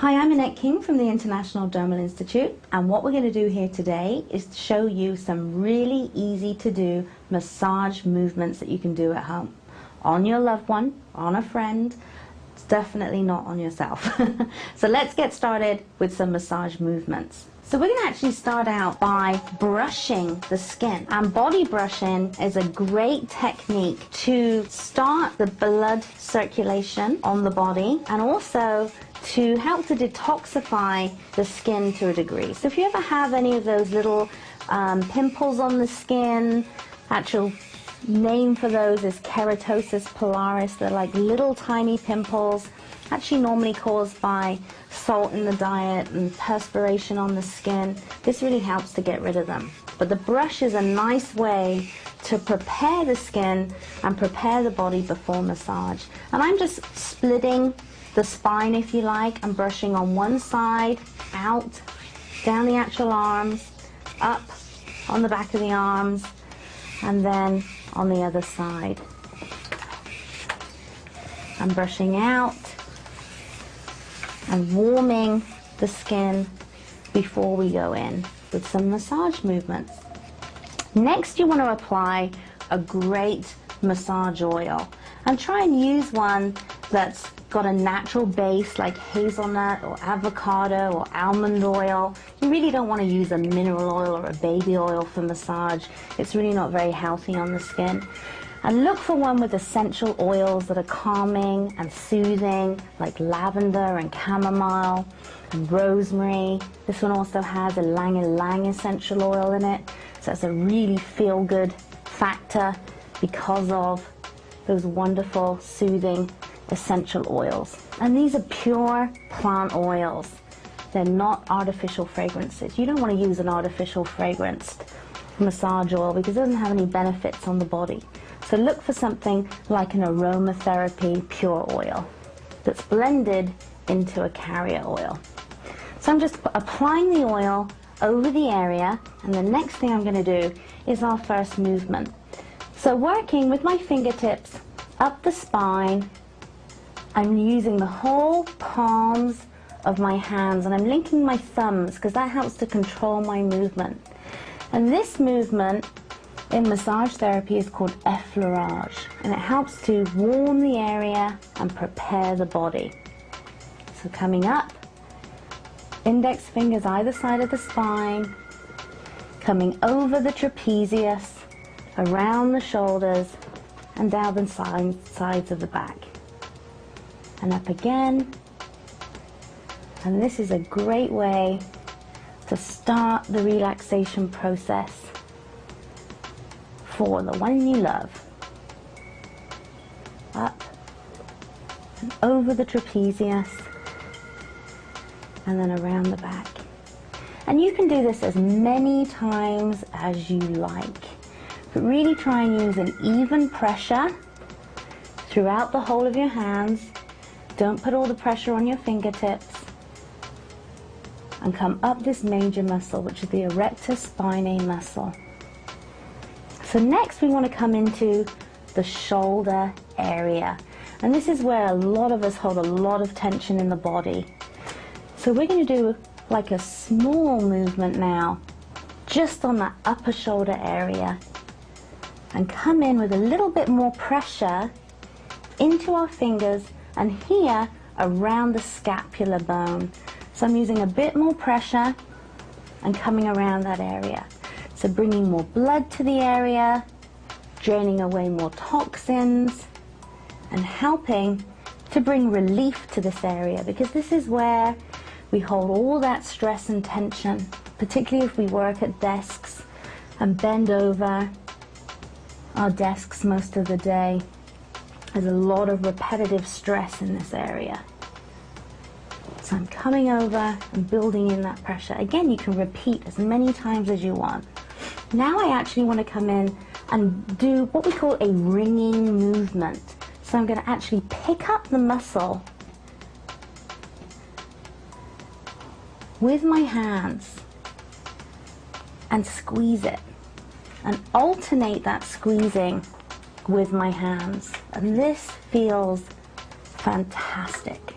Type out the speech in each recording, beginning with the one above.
Hi, I'm Annette King from the International Dermal Institute, and what we're going to do here today is to show you some really easy to do massage movements that you can do at home. On your loved one, on a friend, it's definitely not on yourself. So let's get started with some massage movements. So we're going to actually start out by brushing the skin. And body brushing is a great technique to start the blood circulation on the body and also to help to detoxify the skin to a degree. So if you ever have any of those little pimples on the skin, actual name for those is keratosis pilaris. They're like little tiny pimples, actually normally caused by salt in the diet and perspiration on the skin. This really helps to get rid of them. But the brush is a nice way to prepare the skin and prepare the body before massage. And I'm just splitting the spine, if you like. I'm brushing on one side, out, down the actual arms, up on the back of the arms, and then on the other side. I'm brushing out and warming the skin before we go in with some massage movements. Next, you want to apply a great massage oil, and try and use one that's got a natural base like hazelnut or avocado or almond oil. You really don't want to use a mineral oil or a baby oil for massage. It's really not very healthy on the skin. And look for one with essential oils that are calming and soothing, like lavender and chamomile and rosemary. This one also has a ylang ylang essential oil in it, so it's a really feel-good factor because of those wonderful soothing essential oils. And these are pure plant oils. They're not artificial fragrances. You don't want to use an artificial fragranced massage oil because it doesn't have any benefits on the body. So look for something like an aromatherapy pure oil that's blended into a carrier oil. So I'm just applying the oil over the area, and the next thing I'm going to do is our first movement. So working with my fingertips up the spine, I'm using the whole palms of my hands, and I'm linking my thumbs because that helps to control my movement. And this movement in massage therapy is called effleurage, and it helps to warm the area and prepare the body. So coming up, index fingers either side of the spine, coming over the trapezius, around the shoulders, and down the sides of the back. And up again. And this is a great way to start the relaxation process for the one you love. Up and over the trapezius, and then around the back. And you can do this as many times as you like, but really try and use an even pressure throughout the whole of your hands. Don't put all the pressure on your fingertips, and come up this major muscle, which is the erector spinae muscle. So next we want to come into the shoulder area, and this is where a lot of us hold a lot of tension in the body. So we're going to do like a small movement now just on the upper shoulder area, and come in with a little bit more pressure into our fingers and here around the scapular bone. So I'm using a bit more pressure and coming around that area. So bringing more blood to the area, draining away more toxins, and helping to bring relief to this area, because this is where we hold all that stress and tension, particularly if we work at desks and bend over our desks most of the day. There's a lot of repetitive stress in this area. So I'm coming over and building in that pressure. Again, you can repeat as many times as you want. Now I actually want to come in and do what we call a ringing movement. So I'm going to actually pick up the muscle with my hands and squeeze it, and alternate that squeezing with my hands. And this feels fantastic.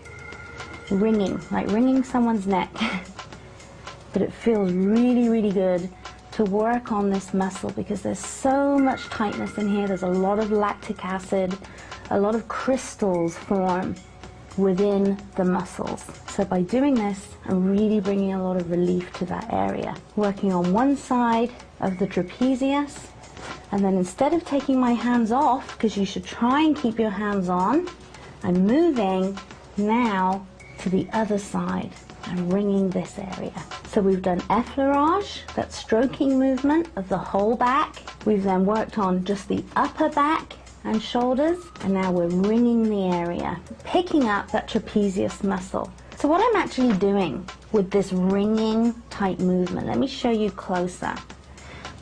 ringing, like wringing someone's neck. But it feels really, really good to work on this muscle because there's so much tightness in here. There's a lot of lactic acid, a lot of crystals form within the muscles. So by doing this, I'm really bringing a lot of relief to that area. Working on one side of the trapezius, and then instead of taking my hands off, because you should try and keep your hands on, I'm moving now to the other side and wringing this area. So we've done effleurage, that stroking movement of the whole back. We've then worked on just the upper back and shoulders, and now we're wringing the area, picking up that trapezius muscle. So what I'm actually doing with this wringing type movement, let me show you closer.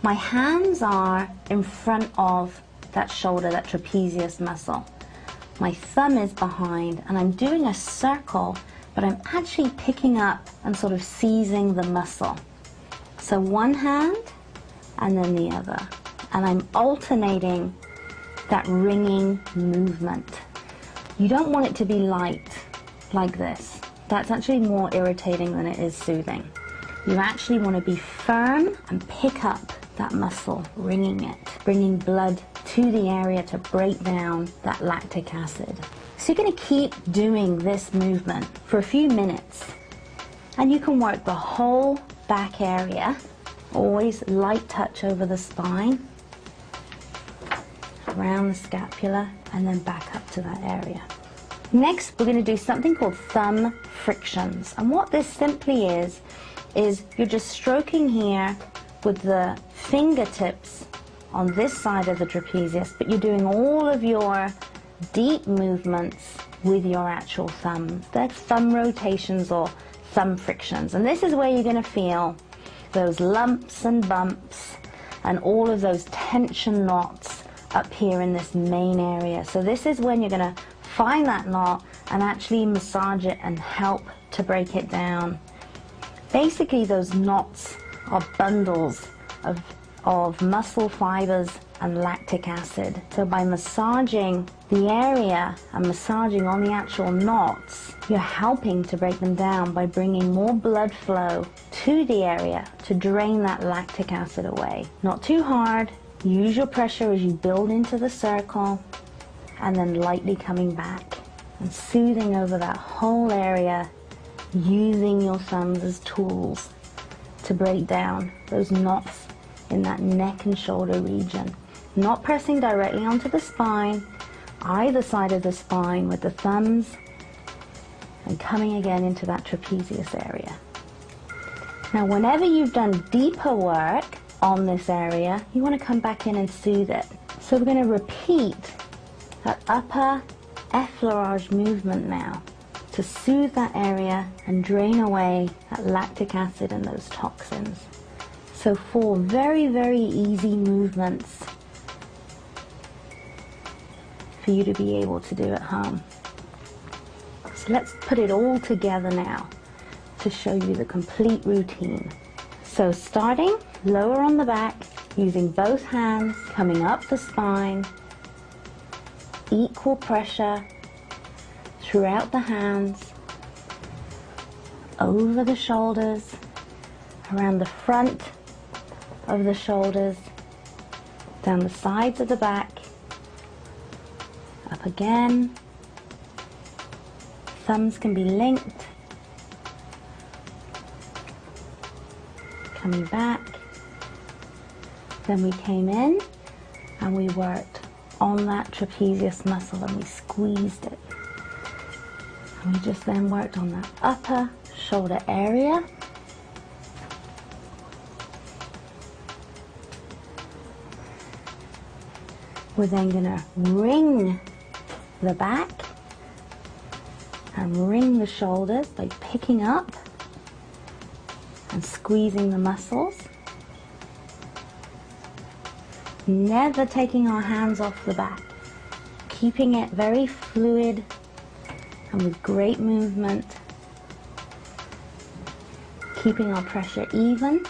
My hands are in front of that shoulder, that trapezius muscle. My thumb is behind, and I'm doing a circle, but I'm actually picking up and sort of seizing the muscle. So one hand and then the other. And I'm alternating that wringing movement. You don't want it to be light like this. That's actually more irritating than it is soothing. You actually want to be firm and pick up that muscle, wringing it, bringing blood to the area to break down that lactic acid. So you're going to keep doing this movement for a few minutes, and you can work the whole back area, always light touch over the spine, around the scapula, and then back up to that area. Next, we're going to do something called thumb frictions, and what this simply is you're just stroking here with the fingertips on this side of the trapezius, but you're doing all of your deep movements with your actual thumbs. They're thumb rotations or thumb frictions, and this is where you're going to feel those lumps and bumps and all of those tension knots up here in this main area. So this is when you're going to find that knot and actually massage it and help to break it down. Basically, those knots are bundles of muscle fibers and lactic acid. So by massaging the area and massaging on the actual knots, you're helping to break them down by bringing more blood flow to the area to drain that lactic acid away. Not too hard. Use your pressure as you build into the circle, and then lightly coming back and soothing over that whole area, using your thumbs as tools to break down those knots in that neck and shoulder region. Not pressing directly onto the spine, either side of the spine with the thumbs, and coming again into that trapezius area. Now, whenever you've done deeper work on this area, you want to come back in and soothe it. So we're going to repeat that upper effleurage movement now to soothe that area and drain away that lactic acid and those toxins. So 4 very, very easy movements for you to be able to do at home. So let's put it all together now to show you the complete routine. So starting lower on the back, using both hands, coming up the spine, equal pressure throughout the hands, over the shoulders, around the front of the shoulders, down the sides of the back, up again. Thumbs can be linked, coming back. Then we came in and we worked on that trapezius muscle and we squeezed it. And we just then worked on that upper shoulder area. We're then going to wring the back and wring the shoulders by picking up and squeezing the muscles. Never taking our hands off the back, keeping it very fluid and with great movement, keeping our pressure even,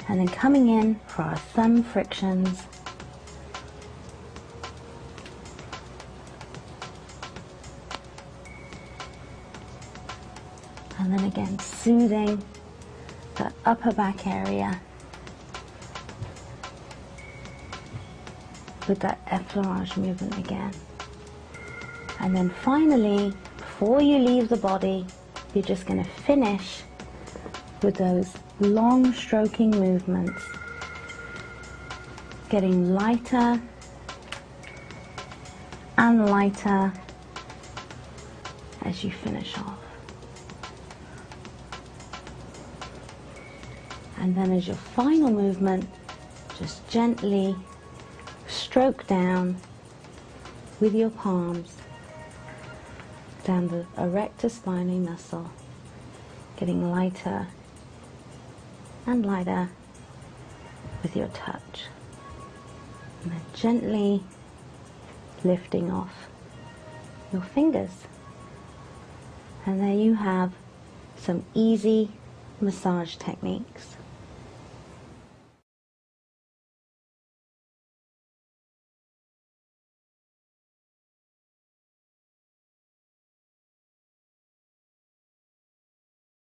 and then coming in for our thumb frictions. And then again, soothing the upper back area with that effleurage movement again. And then finally, before you leave the body, you're just going to finish with those long stroking movements, getting lighter and lighter as you finish off. And then as your final movement, just gently stroke down with your palms down the erector spinae muscle, getting lighter and lighter with your touch. And then gently lifting off your fingers. And there you have some easy massage techniques.